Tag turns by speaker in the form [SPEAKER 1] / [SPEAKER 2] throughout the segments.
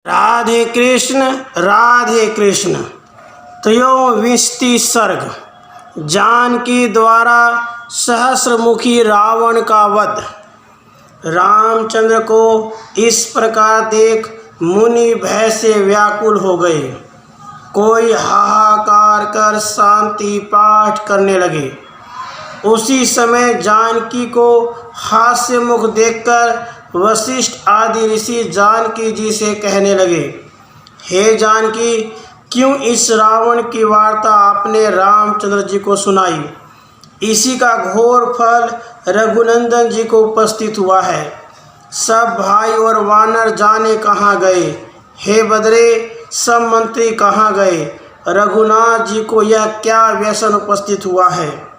[SPEAKER 1] राधे कृष्ण। त्रयोविंशति सर्ग। जानकी द्वारा सहस्रमुखी रावण का वध। रामचंद्र को इस प्रकार देख मुनि भय से व्याकुल हो गए। कोई हाहाकार कर शांति पाठ करने लगे। उसी समय जानकी को हास्य मुख देखकर वशिष्ठ आदि ऋषि जानकी जी से कहने लगे, हे जानकी, क्यों इस रावण की वार्ता आपने रामचंद्र जी को सुनाई? इसी का घोर फल रघुनंदन जी को उपस्थित हुआ है। सब भाई और वानर जाने कहाँ गए? हे बदरे, सब मंत्री कहाँ गए? रघुनाथ जी को यह क्या व्यसन उपस्थित हुआ है?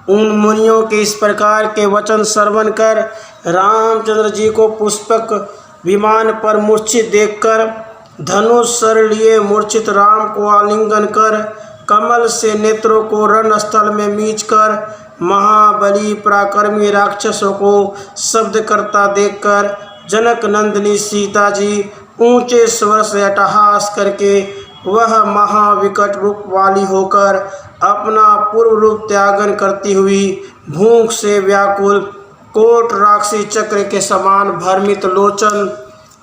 [SPEAKER 1] उन मुनियों के इस प्रकार के वचन श्रवण कर रामचंद्र जी को पुष्पक विमान पर मूर्छित देखकर धनुष सर लिए मूर्छित राम को आलिंगन कर कमल से नेत्रों को रणस्थल में मींचकर महाबली पराक्रमी राक्षसों को शब्द करता देखकर जनक नंदिनी सीता जी ऊंचे स्वर से अट्टहास करके वह महाविकट रूप वाली होकर अपना पूर्व रूप त्यागन करती हुई भूख से व्याकुल कोट राक्षसी चक्र के समान भ्रमित लोचन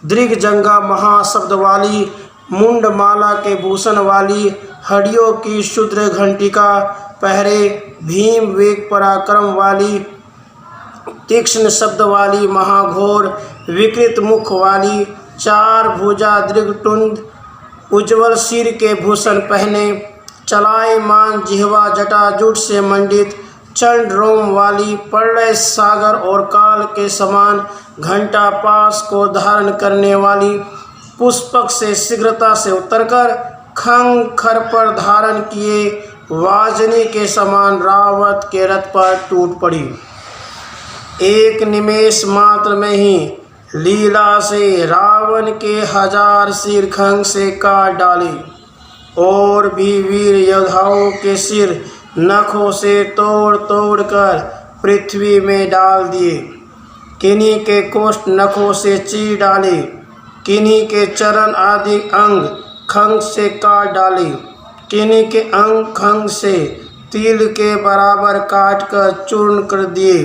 [SPEAKER 1] दृग्जंगा महाशब्द वाली मुंडमाला के भूषण वाली हड्डियों की शुद्र घंटिका पहरे भीम वेग पराक्रम वाली तीक्ष्ण शब्द वाली महाघोर विकृत मुख वाली चार भुजा दृगटुंड उज्ज्वल सिर के भूषण पहने चलायमान जिह्वा जटाजूट से मंडित चंड रोम वाली प्रलय सागर और काल के समान घंटा पास को धारण करने वाली पुष्पक से शीघ्रता से उतरकर खंग खर पर धारण किए वाजनी के समान रावत के रथ पर टूट पड़ी। एक निमेष मात्र में ही लीला से रावण के 1000 सिर खंग से काट डाले और भी वीर योद्धाओं के सिर नखों से तोड़ तोड़ कर पृथ्वी में डाल दिए। किन्हीं के कोष्ठ नखों से चीर डाले, किन्हीं के चरण आदि अंग खंग से काट डाले, किन्हीं के अंग खंग से तिल के बराबर काट कर चूर्ण कर दिए,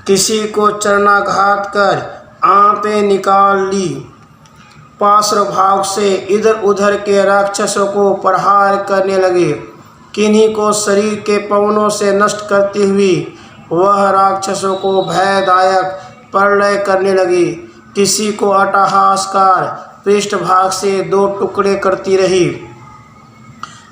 [SPEAKER 1] किसी को चरणाघात कर आंतें निकाल ली। पार्श्व भाग से इधर उधर के राक्षसों को प्रहार करने लगे। किन्हीं को शरीर के पवनों से नष्ट करती हुई वह राक्षसों को भयदायक प्रलय करने लगी। किसी को अट्टहासकार पृष्ठभाग से 2 टुकड़े करती रही।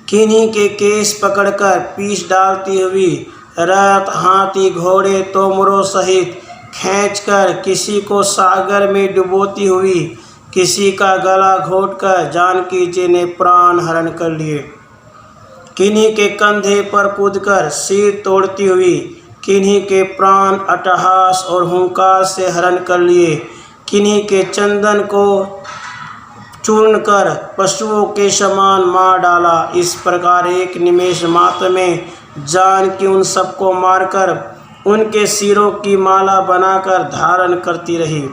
[SPEAKER 1] किन्हीं के केस पकड़कर पीस डालती हुई रथ हाथी घोड़े तोमरों सहित खींचकर किसी को सागर में डुबोती हुई किसी का गला घोंटकर जानकी जी ने प्राण हरण कर लिए। किन्हीं के कंधे पर कूदकर सिर तोड़ती हुई किन्हीं के प्राण अट्टहास और हुंकार से हरण कर लिए। किन्हीं के चंदन को चूर्ण कर पशुओं के समान मार डाला। इस प्रकार एक निमेष मात्र में जानकी उन सबको मारकर उनके सिरों की माला बनाकर धारण करती रही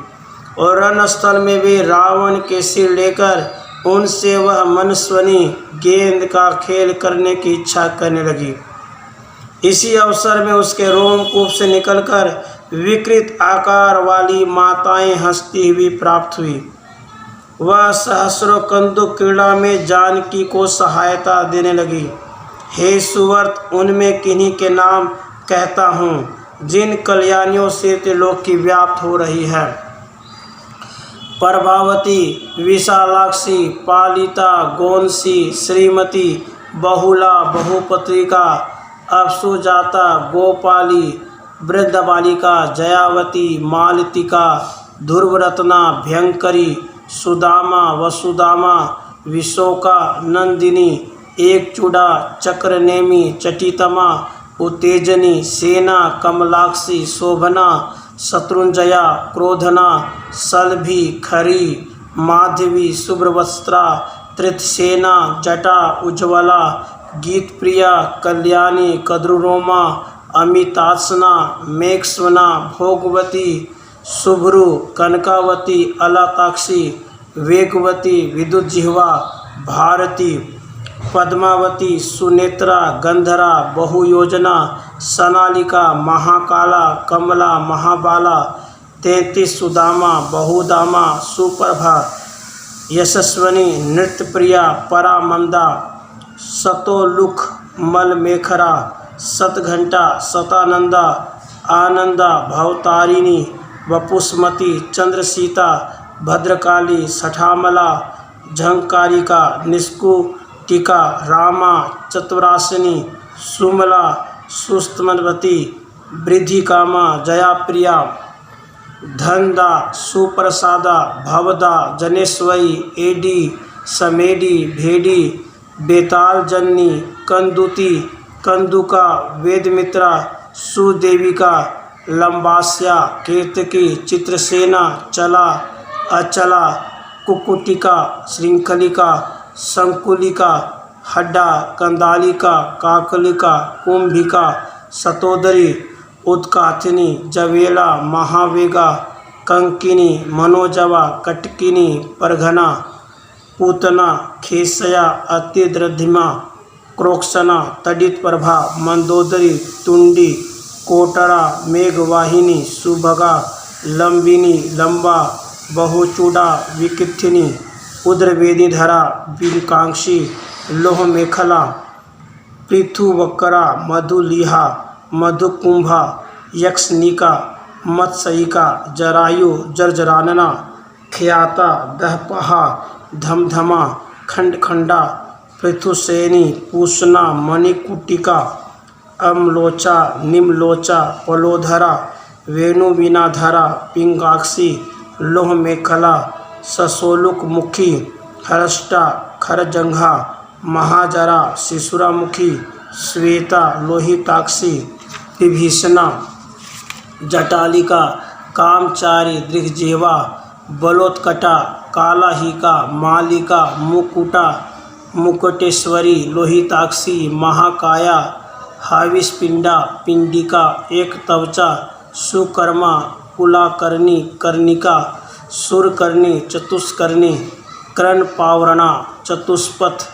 [SPEAKER 1] और रणस्थल में वे रावण के सिर लेकर उनसे वह मनस्वनी गेंद का खेल करने की इच्छा करने लगी। इसी अवसर में उसके रोमकूप से निकलकर विकृत आकार वाली माताएं हंसती हुई प्राप्त हुई। वह सहस्रों कंदुक क्रीड़ा में जानकी को सहायता देने लगी। हे सुवर्त, उनमें किन्हीं के नाम कहता हूँ जिन कल्याणियों से त्रिलोक की व्याप्त हो रही है। प्रभावती, विशालाक्षी, पालिता, गोंसी, श्रीमती, बहुला, बहुपत्रिका, अप्सुजाता, गोपाली, वृद्धबालिका, जयावती, मालतिका, ध्रुवरत्ना, भयंकरी, सुदामा, वसुदामा, विशोका, नंदिनी, एकचूड़ा, चक्रनेमी, चटितमा, उत्तेजनी, सेना, कमलाक्षी, शोभना, शत्रुंजया, क्रोधना, सलभी, खरी, माधवी, शुभ्रवस्त्रा, तृतसेना, जटा, उज्ज्वला, गीतप्रिया, कल्याणी, कद्रुरोमा, अमितात्सना, मेघस्वना, भोगवती, शुभ्रु, कनकावती, अलताक्षी, वेगवती, विद्युज्जिह्वा, भारती, पद्मावती, सुनेत्रा, गंधरा, बहुयोजना, सनालिका, महाकाला, कमला, महाबाला, 33 सुदामा, बहुदामा, सुप्रभा, यशस्वनी, नृत्यप्रिया, परामंदा, सतोलुख, मलमेखरा, सतघंटा, सतानंदा, आनंदा, भवतारिणी, वपुष्मती, चंद्रसीता, भद्रकाली, सठामला, झंकारिका, निष्कुटिका, रामा, चतुरासिनी, सुमला, सुस्तमनवती, वृद्धिकामा, जयाप्रिया, धनदा, सुप्रसादा, भवदा, जनेश्वरी, एडी, समेडी, भेडी, बेताल जन्नी, कंदुती, कंदुका, वेदमित्रा, सुदेविका, लंबास्या, केतकी, चित्रसेना, चला, अचला, कुकुटिका, श्रृंखलिका, संकुलिका, हड्डा, कंदालिका, काकलिका, कुंभिका, सतोदरी, उत्काथिनी, जवेला, महावेगा, कंकिनी, मनोजवा, कटकिनी, परघना, पूतना, खेसया, अतिद्रधिमा, क्रोक्षना, तडित प्रभा, मंदोदरी, तुंडी, कोटरा, मेघवाहिनी, सुभगा, लंबिनी, लंबा, बहुचूड़ा, विकिथिनी, उद्रवेदीधरा, विकांक्षी, लोह मेखला, पृथुवक्रा, मधुलिहा, मधुकुंभा, यक्षनिका, मत्सयिका, जरायु, जर्जरानना, ख्याता, दहपहा, धमधमा, खंडखंडा, पृथुसेनी, पूषणा, मणिकुटिका, अमलोचा, निमलोचा, पलोधरा, वेणुवीणाधरा, पिंगाक्षी, लोह मेखला, ससोलुक मुखी, हरष्टा, खरजंघा, महाजरा, शिशुरामुखी, श्वेता, लोहिताक्षी, विभीषणा, जटालिका, कामचारी, दृग्जीवा, बलोत्कटा, कालाहिका, मालिका, मुकुटा, मुकुटेश्वरी, लोहिताक्षी, महाकाया, हाविष्पिंडा, पिंडिका, एकतवचा, सुकर्मा, कुलाकर्णी, कर्णिका, सुरकर्णी, चतुष्कर्णी, कर्णपावरणा, चतुष्पथ,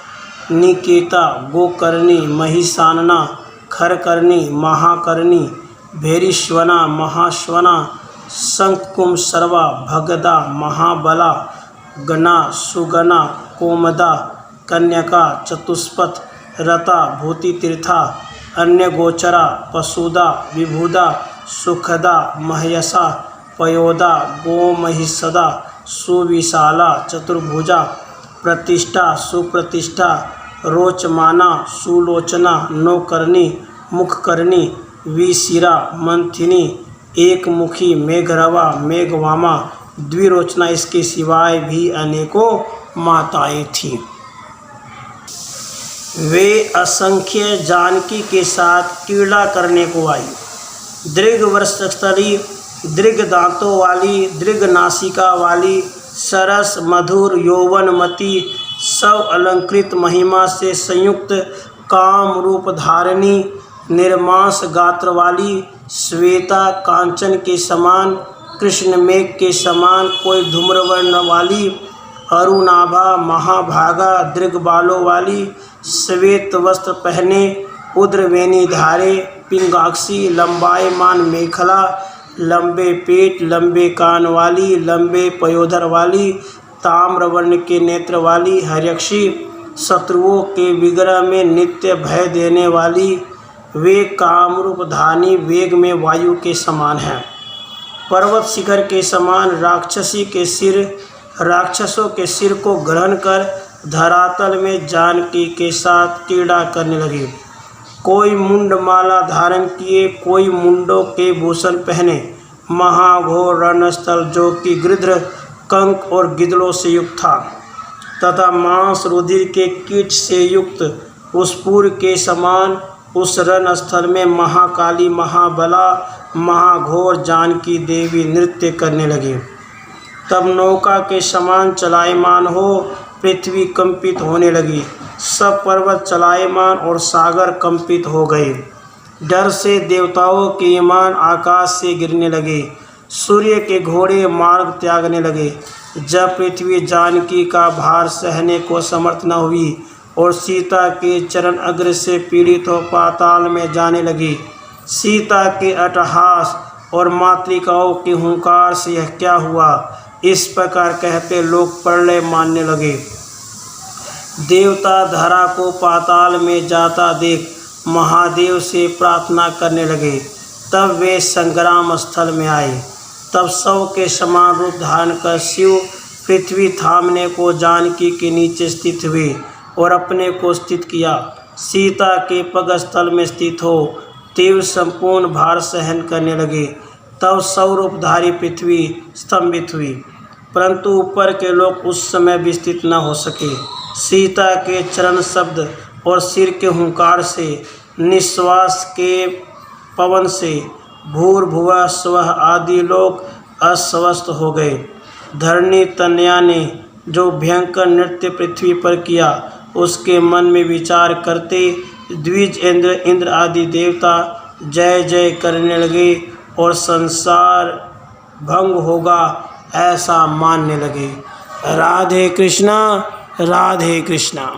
[SPEAKER 1] निकेता, गोकर्णी, महिषानना, खरकर्णी, महाकर्णी, भैरीश्वना, महाश्वना, शंकुमसर्वा, भगदा, महाबला, गणा, सुगना, कोमदा, कन्यका, चतुष्पथ, रता, भूतितीर्था, अन्यगोचरा, पशुदा, विभुदा, सुखदा, महयसा, पयोदा, गोमहिषदा, सुविशाला, चतुर्भुजा, प्रतिष्ठा, सुप्रतिष्ठा, रोचमाना, सुलोचना, नौकर्णी, मुखकर्णी, विशिरा, मंथिनी, एक मुखी, मेघरवा, मेघवामा, द्विरोचना। इसके सिवाय भी अनेकों माताएं थीं। वे असंख्य जानकी के साथ क्रीड़ा करने को आई। दीर्घ वक्षस्थली, दीर्घ दांतों वाली, दीर्घ नासिका वाली, सरस मधुर यौवनमती, सब अलंकृत महिमा से संयुक्त, काम रूप धारिणी, निर्मांस गात्र वाली, श्वेता कांचन के समान, कृष्ण मेघ के समान, कोई धूम्रवर्ण वाली, अरुणाभा, महाभागा, दीर्घ बालों वाली, श्वेत वस्त्र पहने, उद्रवेणी धारे, पिंगाक्षी, लंबायमान मेखला, लंबे पेट, लंबे कान वाली, लंबे पयोधर वाली, ताम्रवर्ण के नेत्र वाली, हर्यक्षी, शत्रुओं के विग्रह में नित्य भय देने वाली, वे कामरूप धानी, वेग में वायु के समान हैं। पर्वत शिखर के समान राक्षसों के सिर को ग्रहण कर धरातल में जानकी के साथ क्रीड़ा करने लगे। कोई मुंडमाला धारण किए, कोई मुंडों के भूषण पहने, महाघोर रणस्थल जो कि गृध्र, कंक और गिद्धों से युक्त था तथा मांस रुधिर के कीट से युक्त उस पूर के समान, उस रणस्थल में महाकाली, महाबला, महाघोर जानकी देवी नृत्य करने लगी। तब नौका के समान चलायमान हो पृथ्वी कंपित होने लगी, सब पर्वत चलायमान और सागर कंपित हो गए। डर से देवताओं के ईमान आकाश से गिरने लगे, सूर्य के घोड़े मार्ग त्यागने लगे। जब पृथ्वी जानकी का भार सहने को समर्थ न हुई और सीता के चरण अग्र से पीड़ित हो पाताल में जाने लगी, सीता के अट्टहास और मातृकाओं के हुंकार से यह क्या हुआ, इस प्रकार कहते लोग प्रलय मानने लगे। देवता धरा को पाताल में जाता देख महादेव से प्रार्थना करने लगे। तब वे संग्राम स्थल में आए। तब शव के समान रूप धारण कर शिव पृथ्वी थामने को जानकी के नीचे स्थित हुए और अपने को स्थित किया। सीता के पगस्थल में स्थित हो तीव्र संपूर्ण भार सहन करने लगे। तब सौरूपधारी पृथ्वी स्तंभित हुई, परंतु ऊपर के लोग उस समय विस्तृत न हो सके। सीता के चरण शब्द और सिर के हुंकार से, निश्वास के पवन से भूर्भुवः स्वः आदि लोग अस्वस्थ हो गए। धरणी तनया ने जो भयंकर नृत्य पृथ्वी पर किया, उसके मन में विचार करते द्विज इंद्र आदि देवता जय जय करने लगे और संसार भंग होगा ऐसा मानने लगे। राधे कृष्णा, राधे कृष्णा।